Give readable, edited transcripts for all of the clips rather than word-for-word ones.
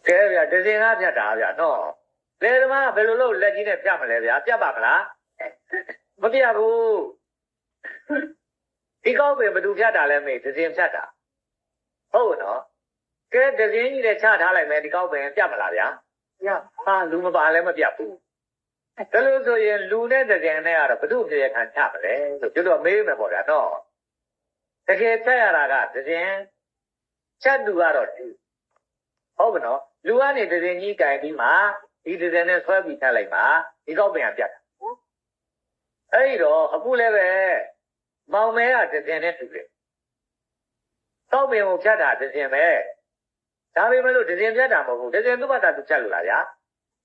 ကဲဗျာတစင်ကားဖြတ်တာဗျာနော်လေသမားဘယ်လိုလုပ်လက်ကြီးနဲ့ဖြတ်မလဲဗျာပြတ်ပါမလားမပြတ်ဘူးဒီကောက်ပင်ဘယ်သူဖြတ်တာလဲမေးတစင်ဖြတ်တာဟုတ်နော်ကဲတစင်ကြီးလည်းချထားလိုက်မယ်ဒီကောက်ပင်ပြတ်မလားဗျာပြတ်ဟာလူမပါလည်းမပြတ်ဘူးဒါလို့ဆိုရင်လူနဲ့တစင်နဲ့ကတော့ဘယ်သူပြေခံချမလဲဆိုကျွတ်တော့မေးမယ်ပေါ့ဗျာနော်တကယ်ဖြတ်ရတာကတစင်ချက်သူကတော့ဟုတ်ကဲ့နော်လူကနေတစင်ကြီးကင်ပြီးမှဒီတစင်နဲ့ဆွဲပြီးထားလိုက်ပါဒီကောက်ပင်ကပြတ်တာအဲ့တော့အခုလည်းပဲမောင်မဲကတစင်နဲ့တူတယ်ကောက်ပင်ကိုဖြတ်တာတစင်ပဲဒါပေမဲ့လို့တစင်ဖြတ်တာမဟုတ်ဘူးတစင်သူ့ဘာသာသူဖြတ်လို့လားဗျာ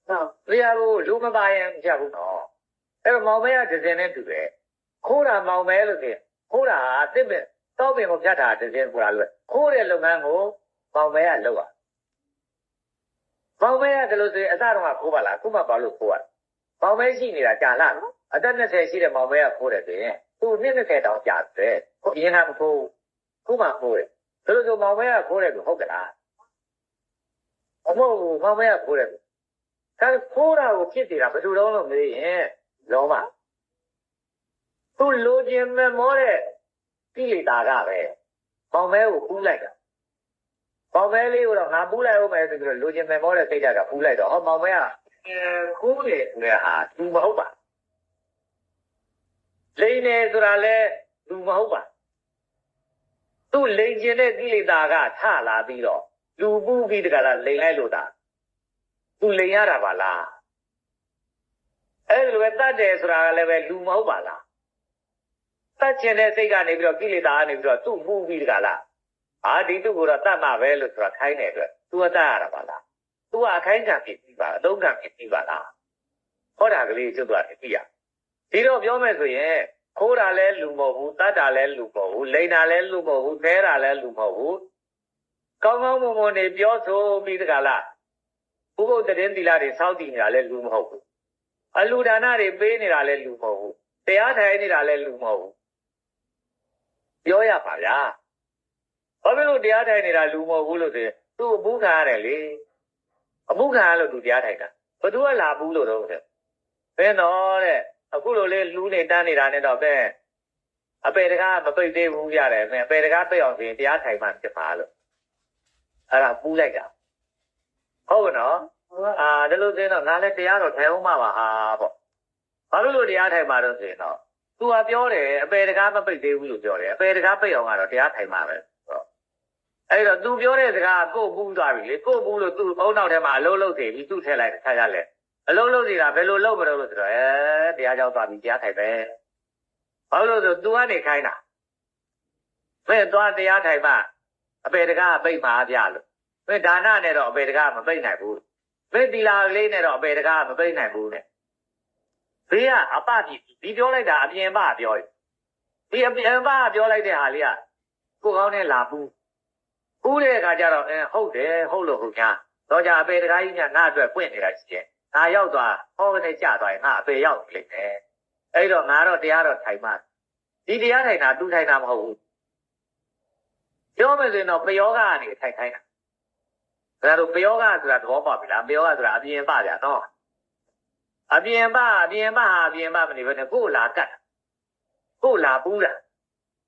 ဟုတ်တရားကိုလူမပါရင်ဖြတ်ဘူးနော်အဲ့တော့မောင်မဲကတစင်နဲ့တူတယ်ခိုးတာမောင်မဲလို့ဆိုရင်ခိုးတာဟာတစ်ပင်ကောက်ပင်ကိုဖြတ်တာတစင်ကိုလာလို့ခိုးတဲ့လုပ်ငန်းကိုမောင်မဲကလုပ်ရမောင်မဲကလို့ဆိုရင်အစတော့ခိုးပါလားခုမှဘာလို့ခိုးရမောင်မဲရှိနေတာကြာလားအသက်20ရှိတဲ့မောင်မဲကခိုးတယ်ဆိုရင်သူနှစ်20တောင်ကြာတယ်အရင်ကမခိုးခုမှခိုးတယ်ဒါလို့ဆိုမောင်မဲကခိုးတယ်လို့ဟုတ်ကလားအမို့မောင်မဲကခိုးတယ်ဒါခိုးတာကိုဖြစ်နေတာဘယ်လိုတော့လို့မေးရင်လောမသူလိုချင်မဲ့မောတဲ့ကိလေသာကပဲမောင်မဲကိုပူးလိုက်တာမောင်မဲလေးကိုတော့ငါပူးလိုက်ဦးမယ်ဆိုပြီးတော့လိုချင်မဲ့မောတဲ့စိတ်ဓာတ်ကပူးလိုက်တော့ဟောမောင်မဲကခိုးတယ်ဆိုတဲ့ဟာသူမဟုတ်ပါလိန်နေဆိုတာလဲသူမဟုတ်ပါသူလိန်ကျင်တဲ့ကိလေသာကထလာပြီးတော့လူပူးပြီးတကလားလိန်လိုက်လို့တာသူလိန်ရတာပါလားအဲ့လိုပဲတတ်တယ်ဆိုတာကလည်းပဲလူမဟုတ်ပါလားတတ်ချင်တဲ့စိတ်ကနေပြီးတော့ကိလေသာကနေပြီးတော့သူ့ပူးပြီးတကလားဟာဒီသူ့ကိုတော့တတ်မှာပဲလို့ဆိုတာခိုင်းတဲ့အတွက်သူကတတ်ရတာပါလားသူကအခိုင်းခံဖြစ်ပြီးပါအသုံးခံဖြစ်ပြီးပါလားဟောတာကလေးကျွတ်သွားတယ်သိရဒီတော့ပြောမယ်ဆိုရင်ခိုးတာလဲလူမဟုတ်ဘူးတတ်တာလဲလူမဟုတ်ဘူးလိန်တာလဲလူမဟုတ်ဘူးခဲတာလဲလူမဟုတ်ဘူးကောင်းကောင်းမွန်မွန်နေပြောဆိုပြီးတကလားဥပုသ်တင်းသီလတွေစောင့်တည်နေတာလဲလူမဟုတ်ဘူးအလူဒါနတွေပေးနေတာလဲလူမဟုတ်ဘူးတရားထိုင်နေတာလဲလူမဟုတ်ဘူးပြောရပါဗျာဘာဖြစ်လို့တရားထိုင်နေတာလူမဟုတ်ဘူးလို့ဆိုရင်သူ့အမှုခံရတယ်လေအမှုခံရလို့သူတရားထိုင်တာဘသူကလာဘူးလို့တော့ဘယ်တော့တဲ့အခုလိုလေးလူနေတန်းနေတာနဲ့တော့ပဲအပေတကားမပိတ်သေးဘူးရတယ်အပေတကားပိတ်အောင်ဆိုရင်တရားထိုင်မှဖြစ်ပါလို့အဲ့ဒါပူးလိုက်တာဟုတ်ကဲ့နော်ဒါလို့ဆိုရင်တော့ငါလည်းတရားတော့ထိုင်အောင်မှာပါဟာပေါ့ဘာလို့တရားထိုင်မှာတော့ဆိုရင်တော့သူကပြောတယ်အပေတကားမပိတ်သေးဘူးလို့ပြောတယ်အပေတကားပိတ်အောင်ကတော့တရားထိုင်မှာပဲအဲ့တော့ तू ပြောတဲ့စကားကိုပူးသွားပြီလေကိုပူးလို့ तू အုံနောက်ထဲမှာအလုံးလုံးစီပြီး तू ထည့်လိုက်ခါရလဲအလုံးလုံးစီတာဘယ်လိုလုပ်မလို့ဆိုတော့တရားကြောက်သွားပြီတရားထိုင်ပဲဘာလို့လဲဆို तू ကနေခိုင်းတာဘယ်သွားတရားထိုင်မှအပေတကားပိတ်မှာပြလို့ဘယ်ဒါနနဲ့တော့အပေတကားမပိတ်နိုင်ဘူးဘယ်သီလာလေးနဲ့တော့အပေတကားမပိတ်နိုင်ဘူးနဲ့ဘေးကအပပြီဒီပြောလိုက်တာအပြင်ပပြောဒီအပြင်ပပြောလိုက်တဲ့ဟာလေးကကိုကောင်းနဲ့လာဘူးဦးတဲ့အခါကျတော့ဟုတ်တယ်ဟုတ်လို့ဟုတ်ချာတော့ကြအပေတကားကြီးကငါ့အတွက်ပွင့်နေတာရှိတယ်ငါရောက်သွားဟောကနေကြသွားရင်ငါအပေရောက်ပြီလေအဲ့တော့ငါတော့တရားတော့ထိုင်မှဒီတရားထိုင်တာသူထိုင်တာမဟုတ်ဘူးပြောမယ်ဆိုရင်တော့ပယောဂကနေထိုင်ခိုင်းတာဒါတော့ပယောဂဆိုတာသဘောပေါက်ပြီလားပယောဂဆိုတာအပြင်ပဗျာနော်အပြင်ပဟာအပြင်ပမနေဘဲနဲ့ကိုယ်လာကတ်ကိုယ်လာပူးတာ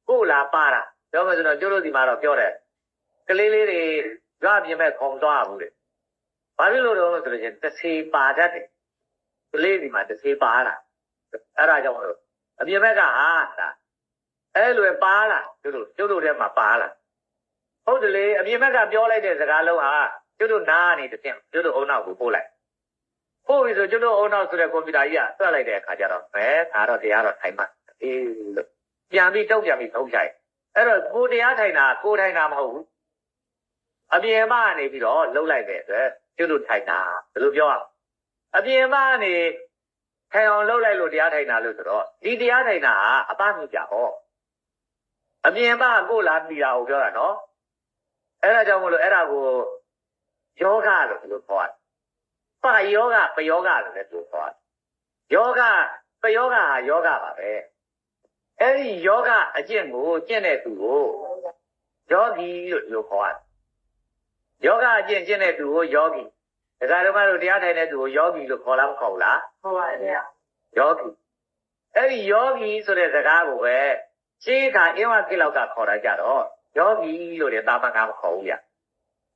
ကိုယ်လာပါတာပြောမယ်ဆိုတော့ကျိုးလို့ဒီမှာတော့ပြောတယ်ကလေးလေးတွေကြွပြင်မဲ့ခုံသွားဘူးလေဘာဖြစ်လို့တော့ဆိုလို့ချင်းတစ်စီပါတတ်တယ်ကလေးဒီမှာတစ်စီပါတာအဲ့ဒါကြောင့်အပြင်ဘက်ကဟာအဲ့လိုပါလာကျိုးတို့ထဲမှာပါလာဟုတ်တယ်လေအပြင်ဘက်ကပြောလိုက်တဲ့စကားလုံးဟာကျိုးတို့နားနေတစ်ဆင့်ကျိုးတို့အုံနောက်ကိုပို့လိုက်ပို့ပြီဆိုကျိုးတို့အုံနောက်ဆိုတဲ့ကွန်ပျူတာကြီးကဆွဲလိုက်တဲ့အခါကျတော့ဒါတော့တရားတော့ထိုင်မှလို့ပြန်ပြီးတုံ့ပြန်ပြီးထုံးချိုက်အဲ့တော့ကိုတရားထိုင်တာကိုထိုင်တာမဟုတ်ဘူးအပြင်မကနေပြီးတော့လှုပ်လိုက်တဲ့အတွက်ကျုပ်တို့ထိုင်တာဘယ်လိုပြောအောင်အပြင်မကနေထိုင်အောင်လှုပ်လိုက်လို့တရားထိုင်တာလို့ဆိုတော့ဒီတရားထိုင်တာဟာအပမှုကြဟောအပြင်မကိုလာပြီးတာကိုပြောတာနော်အဲ့ဒါကြောင့်မို့လို့အဲ့ဒါကိုယောဂလို့ပြောခေါ်တယ်ပါယောဂပယောဂလို့လည်းပြောခေါ်တယ်ယောဂပယောဂဟာယောဂပါပဲအဲ့ဒီယောဂအကျင့်ကိုကျင့်တဲ့သူကိုယောဂီလို့ပြောခေါ်တယ် ယောဂအကျင့်ကျင့်တဲ့သူကိုယောဂီဒါကြတော့တို့တရားထိုင်တဲ့သူကိုယောဂီလို့ခေါ်လားမခေါ်ဘူးလား ဟုတ်ပါတယ်ဗျာ ယောဂီအဲ့ဒီယောဂီဆိုတဲ့စကားကိုပဲရှင်းခါအင်းဝကိလောက်ကခေါ်တာကြတော့ယောဂီလို့တဲ့တာမကမခေါ်ဘူးဗျ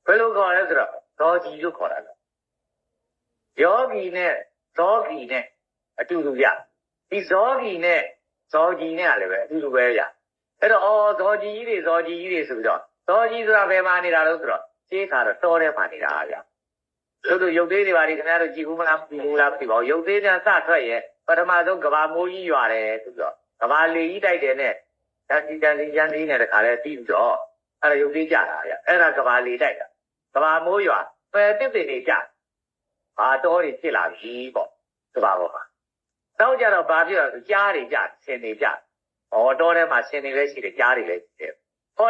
ဘယ်လိုခေါ်လဲဆိုတော့ဇောကြီးလို့ခေါ်တာယောဂီနဲ့ဇောဂီနဲ့အတူတူဗျဒီဇောဂီနဲ့ဇောကြီးနဲ့လည်းပဲအတူတူပဲဗျအဲ့တော့ဇောကြီးတွေဆိုပြီးတော့ဇောကြီးဆိုတာဘယ်မှာနေတာလို့ဆိုတော့ရှင်းခါတော့တောထဲမှာနေတာဗျတို့ရုပ်သေးတွေပါဒီခင်ဗျားတို့ကြည့်ဘူးမလားမကြည့်ဘူးလားမသိပါဘူးရုပ်သေးပြန်စထွက်ရဲ့ပထမဆုံးကဘာမိုးကြီးရွာတယ်ဆိုတော့ကဘာလေကြီးတိုက်တယ်နဲ့ဓာတ်စီတန်စီရန်သေးနဲ့တခါလဲပြီးတော့အဲ့ဒါရုပ်သေးကြတာဗျအဲ့ဒါကဘာလေတိုက်တာကဘာမိုးရွာပယ်တစ်တွေကြဟာတော်တွေဖြစ်လာပြီပေါ့ကဘာပေါ်မှာတော့ကြတော့ဘာဖြစ်တော့ကြားတွေကြဆင်နေကြတော်ထဲမှာဆင်နေလဲရှိတယ်ကြားတွေလည်းရှိတယ်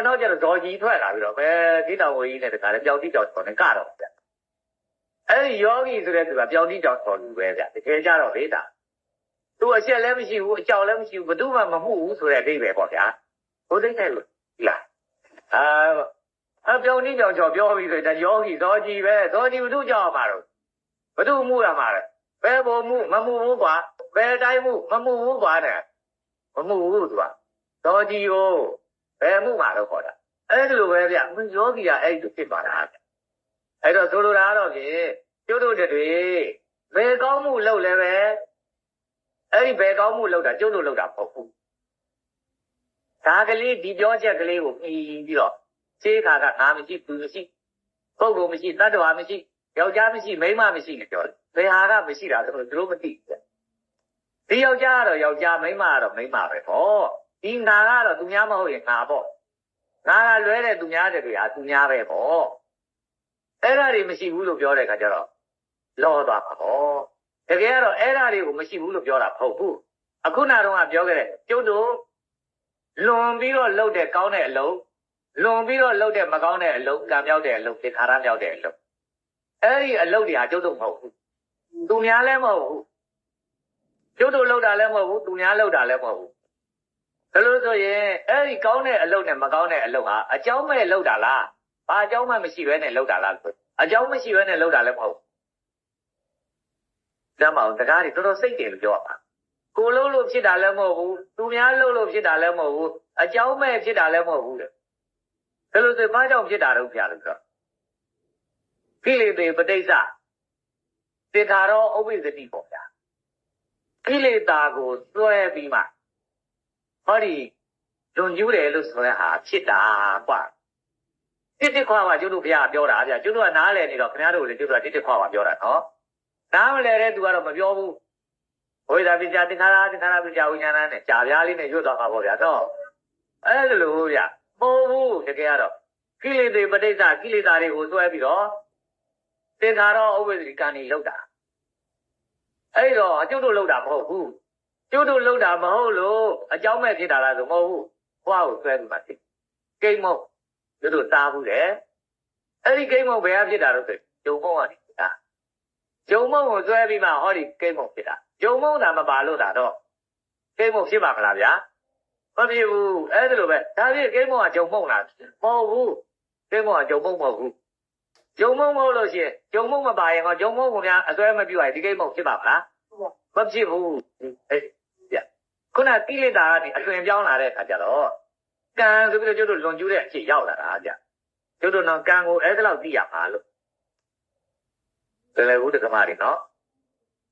နောက်ကြတော့ဇော်ကြီးထွက်လာပြီးတော့ပဲဒီတော်ဝေးကြီးနဲ့တခါလဲပျောက်တိတောက်တော်နဲ့ကတော့ဗျအဲ့ဒီယောဂီဆိုတဲ့သူကပျောက်တိတောက်တော်လူပဲဗျတကယ်ကြတော့လေတာသူအချက်လည်းမရှိဘူးအကြောက်လည်းမရှိဘူးဘယ်သူမှမမှုဘူးဆိုတဲ့အဓိပ္ပာယ်ပေါ့ဗျာဘုသိတဲ့လို့ဒီလားပြောင်းနေကြောင်ပြောပြီးဆိုတော့ယောဂီဇောကြီးပဲဇောကြီးဘုသူကြောက်မှာတော့ဘသူမှုရမှာလဲဘယ်ဘုံမှုမမှုဘူးကွာဘယ်တိုင်းမှုမမှုဘူးကွာတဲ့မမှုဘူးသူကဇောကြီးကိုဘယ်မှုမှာတော့ခေါ်တာအဲ့ဒီလိုပဲဗျယောဂီကအဲ့ဒီဖြစ်သွားတာဗျအဲ့တော့ဆိုလိုတာတော့ဖြင့်ကျုပ်တို့တွေဘယ်ကောင်းမှုလုပ်လဲပဲအဲ့ဒီဘယ်ကောင်းမှုလုပ်တာကျုပ်တို့လုပ်တာမဟုတ်ဘူးဒါကလေးဒီပြောချက်ကလေးကိုပြီးတော့ရှင်းခါကငါမရှိသူမရှိပုဂ္ဂိုလ်မရှိတတ္တဝါမရှိယောက်ျားမရှိမိန်းမမရှိလို့ပြောတယ်ဘယ်ဟာကမရှိတာဆိုတော့သူတို့မသိဘူးဒီယောက်ျားကတော့ယောက်ျားမိန်းမကတော့မိန်းမပဲဟောဒီငါကတော့သူများမဟုတ်ရင်ငါပေါ့ငါကလွဲတဲ့သူများတဲ့တွေဟာသူများပဲပေါ့အဲ့ဒါတွေမရှိဘူးလို့ပြောတဲ့အခါကျတော့လောသွားပါဟောတကယ်ကတော့အဲ့ဒါတွေကိုမရှိဘူးလို့ပြောတာမဟုတ်ဘူးအခုနတော့ကပြောခဲ့တဲ့ကျုပ်တို့လွန်ပြီးတော့လှုပ်တဲ့ကောင်းတဲ့အလုပ်လွန်ပြီးတော့လှုပ်တဲ့မကောင်းတဲ့အလုပ်ကံမြောက်တဲ့အလုပ်သင်္ခါရမြောက်တဲ့အလုပ်အဲ့ဒီအလုပ်တွေဟာကျုပ်တို့မဟုတ်ဘူးသူများလည်းမဟုတ်ဘူးကျုပ်တို့လှုပ်တာလည်းမဟုတ်ဘူးသူများလှုပ်တာလည်းမဟုတ်ဘူးဒါလို့ဆိုရင်အဲ့ဒီကောင်းတဲ့အလုပ်နဲ့မကောင်းတဲ့အလုပ်ဟာအကြောင်းမဲ့လှုပ်တာလားဘာအကြောင်းမှမရှိဘဲနဲ့လှုပ်တာလားအကြောင်းမရှိဘဲနဲ့လှုပ်တာလည်းမဟုတ်ဘူးတမ်းမအောင်တကားတွေတော်တော်စိတ်တယ်လို့ပြောရမှာကိုလှုပ်လို့ဖြစ်တာလည်းမဟုတ်ဘူးသူများလှုပ်လို့ဖြစ်တာလည်းမဟုတ်ဘူးအကြောင်းမဲ့ဖြစ်တာလည်းမဟုတ်ဘူးတဲ့ဒါလို့ဆိုဘာကြောင့်ဖြစ်တာတော့ပြလို့ဆိုကိလေသာပဋိစ္စသင်္ခါရောဥပ္ပဇ္ဇတိပေါ့ဗျာကိလေသာကိုစွဲပြီးမှဟောဒီလွန်ကျူးတယ်လို့ဆိုတဲ့ဟာဖြစ်တာကွာတစ်ခွာပါကျုပ်တို့ဘုရားပြောတာဗျာကျုပ်တို့ကနားလည်နေတော့ခင်ဗျားတို့လည်းကျုပ်တို့ကတစ်ခွာပါပြောတာနော်နားမလည်တဲ့သူကတော့မပြောဘူးဝိဒါပိစ္ဆာသင်္ခါရပိစ္ဆာဝိညာဏနဲ့ကြာပြားလေးနဲ့ရွတ်သွားမှာပေါ့ဗျာနော်အဲ့လိုဗျာပို့ဘူးတကယ်ကတော့ကိလေသာပဋိစ္စကိလေသာတွေကိုစွဲပြီးတော့သင်္ခါရဥပ္ပဇ္ဇတိကံနေလောက်တာအဲ့တော့ကျုပ်တို့လောက်တာမဟုတ်ဘူးကျုပ်တို့လောက်တာမဟုတ်လို့အကြောင်းမဲ့ဖြစ်တာလားဆိုမဟုတ်ဘူးဘွားကိုဆွဲပြီးမှသိကိမ့်မုတ်ကျုပ်တို့တားဘူးတယ်အဲ့ဒီကိမ့်မုတ်ဘယ်ကဖြစ်တာလို့ဆိုဂျုံမုတ်ကနေဖြစ်တာဂျုံမုတ်ကိုဆွဲပြီးမှဟောဒီကိမ့်မုတ်ဖြစ်တာဂျုံမုတ်တာမပါလို့တာတော့ကိမ့်မုတ်ဖြစ်ပါမလားဗျာမဖြစ်ဘူးအဲ့ဒါလိုပဲဒါဖြစ်ကိမ့်မုတ်ကဂျုံမုတ်လားမဟုတ်ဘူးကိမ့်မုတ်ကဂျုံမုတ်မဟုတ်ဘူးဂျုံမုတ်မဟုတ်လို့ရှိရင်ဂျုံမုတ်မပါရင်ဟောဂျုံမုတ်ကိုများအစွဲမပြုတ်ရင်ဒီကိမ့်မုတ်ဖြစ်ပါမလားမဖြစ်ဘူးအဲ့ဗျခုနကိလေသာကနေအသွင်ပြောင်းလာတဲ့အခါကျတော့ကံဆိုပြီးတော့ကျုပ်တို့လွန်ကျူးတဲ့အဖြစ်ရောက်လာတာဗျကျုပ်တို့တော့ကံကိုအဲ့ဒါလောက်သိရမှာလို့တယ်လေဘူးတက္ကမတွေနော်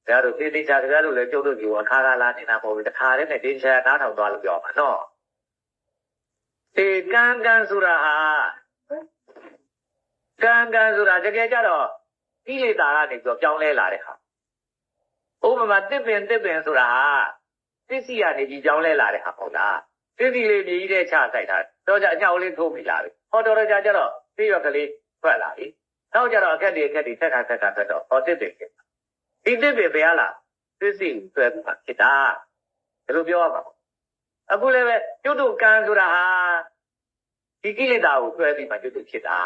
ဒါတို့သေသေးချာတကယ်လို့လေကျုပ်တို့ဒီအခါကလာနေတာပေါ့တခါတည်းနဲ့ဒေချာနားထောင်သွားလို့ပြောမှာနော်ဒီကံဆိုတာဟာကံဆိုတာတကယ်ကြတော့ကိလေသာကနေပြီးတော့ပြောင်းလဲလာတဲ့ဟာဥပမာတစ်ပင်ဆိုတာဟာသစ္စီကနေပြီးပြောင်းလဲလာတဲ့ဟာပေါ့လားသစ္စီလေးမြည်ကြီးတဲ့ချဆိုင်တာတော့ကြအညောက်လေးထိုးမိလာပြီဟောတော်ကြကြတော့သိရကလေးထွက်လာပြီနောက်ကြတော့အခက်တွေဆက်တော့ဟောတစ်ပင်ဖြစ်ဒီတစ်ပင်ဘယ်လာသစ္စီဆွဲဖြစ်တာဘယ်လိုပြောရမှာအခုလည်းပဲကျွတ်တို့ကံဆိုတာဟာဒီကိလေသာကိုဆွဲပြီးမှကျွတ်တို့ဖြစ်တာ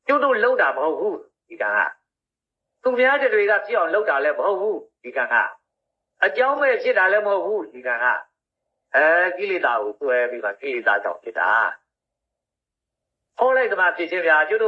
ကျွတ်တို့လှုပ်တာမဟုတ်ဘူးဒီကံကသူများတွေကဖြစ်အောင်လှုပ်တာလည်းမဟုတ်ဘူးဒီကံကအကြောင်းမဲ့ဖြစ်တာလည်းမဟုတ်ဘူးဒီကံကကိလေသာကိုဆွဲပြီးမှကိလေသာကြောင့်ဖြစ်တာဟောလိုက်သမားဖြစ်ခြင်းဗျာကျွတ်